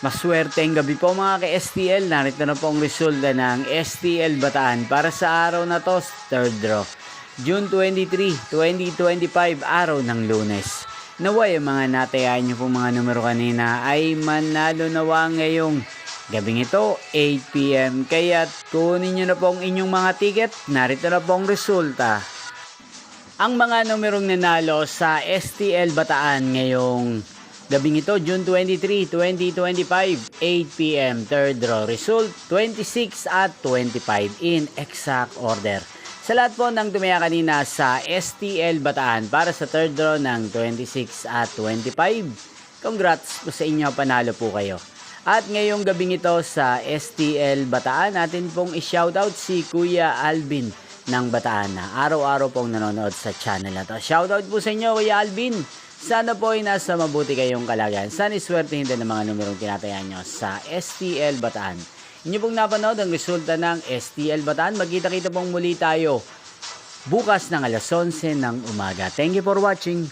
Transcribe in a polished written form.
Maswerteng gabi po mga ka-STL. Narito na po ang resulta ng STL Bataan para sa araw na to, third draw. June 23, 2025, araw ng Lunes. Naway ang mga natayaan nyo pong mga numero kanina ay manalo nawa ngayong gabing ito, 8 PM. Kaya kunin nyo na po ang inyong mga ticket. Narito na po ang resulta. Ang mga numerong nanalo sa STL Bataan ngayong gabing ito, June 23, 2025, 8 PM, third draw. Result, 26 at 25 in exact order. Sa lahat po ng tumaya kanina sa STL Bataan para sa third draw ng 26 at 25, congrats po sa inyo, panalo po kayo. At ngayong gabing ito sa STL Bataan, natin pong i-shoutout si Kuya Alvin ng Bataan na araw-araw pong nanonood sa channel na to. Shoutout po sa inyo, Kuya Alvin. Sana po ay nasa mabuti kayong kalagayan. Sana iswertehin din ng mga numerong tinatayan nyo sa STL Bataan. Inyo pong napanood ang resulta ng STL Bataan. Magkita-kita pong muli tayo bukas ng alas 11 ng umaga. Thank you for watching.